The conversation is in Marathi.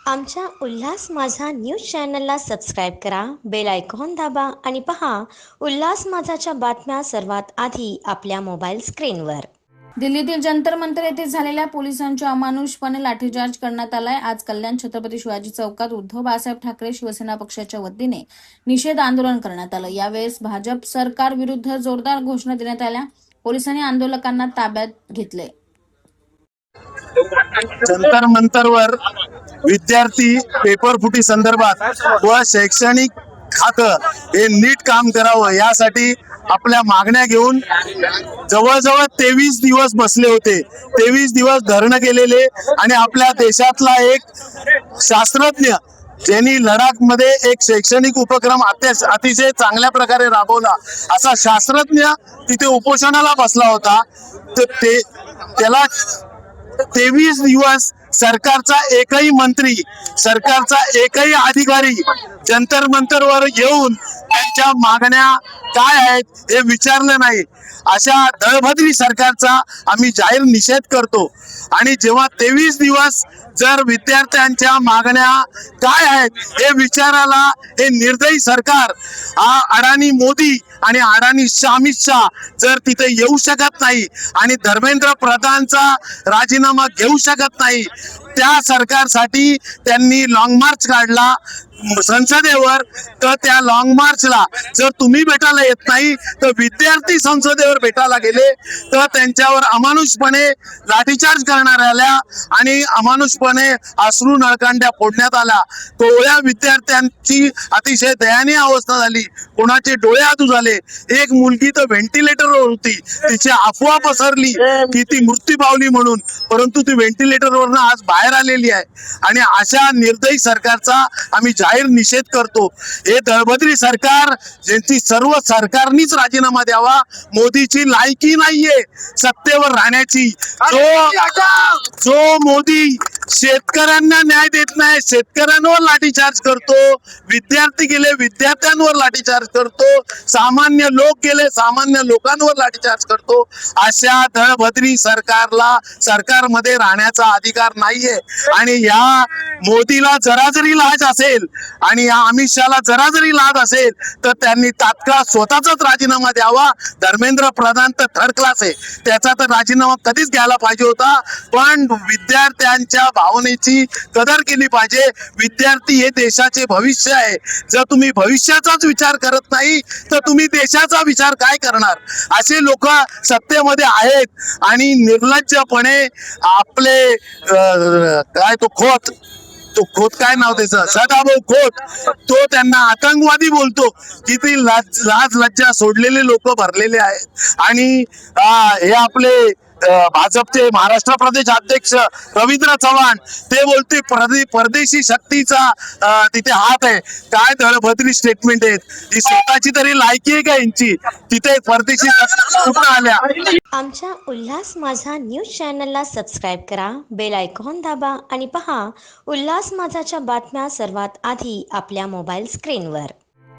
आमच्या उल्हास माझा न्यूज चॅनलला सबस्क्राईब करा, बेल आयकॉन दाबा आणि पहा उल्हास माझाच्या बातम्या सर्वात आधी आपल्या मोबाईल स्क्रीनवर। दिल्लीतील जंतर मंतर येथे झालेल्या पोलिसांच्या अमानुषपणे लाठीचार्ज करण्यात आलाय। आज कल्याण छत्रपती शिवाजी चौकात उद्धव बाळासाहेब ठाकरे शिवसेना पक्षाच्या वतीने निषेध आंदोलन करण्यात आलं। यावेळेस भाजप सरकार विरुद्ध जोरदार घोषणा देण्यात आल्या। पोलिसांनी आंदोलकांना ताब्यात घेतले। जंतर मंतरवर विद्यार्थी पेपर फुटी संदर्भात व शैक्षणिक खातं हे नीट काम करावं यासाठी आपल्या मागण्या घेऊन जवळजवळ 23 दिवस बसले होते। 23 दिवस धरणं केलेले आणि आपल्या देशातला एक शास्त्रज्ञ ज्यांनी लडाखमध्ये एक शैक्षणिक उपक्रम अतिशय चांगल्या प्रकारे राबवला असा शास्त्रज्ञ तिथे उपोषणाला बसला होता। तर त्याला 23 दिवस सरकारचा एकही मंत्री, सरकारचा एकही अधिकारी जंतर मंतरवर येऊन त्यांच्या मागण्या काय आहेत हे विचारलं नाही। अशा दळभद्री सरकारचा आम्ही जाहीर निषेध करतो। आणि जेव्हा 23 दिवस जर विद्यार्थ्यांच्या मागण्या काय आहेत हे विचारायला हे निर्दयी सरकार अडाणी मोदी आणि अडाणी अमित शाह जर तिथे येऊ शकत नाही आणि धर्मेंद्र प्रधानचा राजीनामा घेऊ शकत नाही, त्या सरकारसाठी त्यांनी लॉंग मार्च काढला संसदेवर। तर त्या लॉंग मार्चला जर तुम्ही भेटायला येत नाही तर विद्यार्थी संसदेवर भेटायला गेले तर त्यांच्यावर अमानुषपणे लाठीचार्ज करण्यात आल्या आणि अमानुषपणे अश्रू नळकांड्या फोडण्यात आल्या। कोवळ्या विद्यार्थ्यांची अतिशय दयनीय अवस्था झाली, कोणाचे डोळे आदू झाले। एक मुलगी तर व्हेंटिलेटरवर होती, तिची अफवा पसरली की ती मृत्यू पावली म्हणून, परंतु ती व्हेंटिलेटरवरनं आज बाहेर आलेली आहे। आणि अशा निर्दयी सरकारचा आम्ही जाहीर निषेध करतो। हे दळभद्री सरकार ज्यांची सर्व सरकारनीच राजीनामा द्यावा, मोदीची लायकी नाहीये सत्तेवर राहण्याची। जो मोदी शेतकऱ्यांना न्याय देत नाही, शेतकऱ्यांवर लाठीचार्ज करतो, विद्यार्थी गेले विद्यार्थ्यांवर लाठीचार्ज करतो, सामान्य लोक गेले सामान्य लोकांवर लाठीचार्ज करतो, अशा दळभद्री सरकारमध्ये राहण्याचा अधिकार नाहीये। आणि या मोदीला जरा जरी लाज असेल आणि या अमित शहाला जरा जरी लाज असेल तर त्यांनी तात्काळ स्वतःचाच राजीनामा द्यावा। धर्मेंद्र प्रधान तर थर्ड क्लास आहे, त्याचा तर राजीनामा कधीच घ्यायला पाहिजे होता। पण विद्यार्थ्यांच्या भावनेची कदर केली पाहिजे। विद्यार्थी हे देशाचे भविष्य आहे। जर तुम्ही भविष्याचाच विचार करत नाही तर तुम्ही देशाचा विचार काय करणार? असे लोक सत्तेमध्ये आहेत आणि निर्लज्जपणे आपले काय तो खोत काय नाव त्याचं, सदाभाऊ खोत, तो त्यांना आतंकवादी बोलतो। किती लाज लज्जा सोडलेले लोक भरलेले आहेत। आणि हे आपले भाजपचे महाराष्ट्र प्रदेश अध्यक्ष रवींद्र चव्हाण ते बोलते परदेशी शक्तीचा तिथे हात आहे। काय दळभद्री स्टेटमेंट आहेत ही? स्वतःची तरी लायकी आहे का यांची? तिथे परदेशी कुठं आल्या? आमच्या उल्हास माझा न्यूज चॅनलला सबस्क्राईब करा, बेल आयकॉन दाबा आणि पहा उल्हास माझाच्या बातम्या सर्वात आधी आपल्या मोबाईल स्क्रीनवर।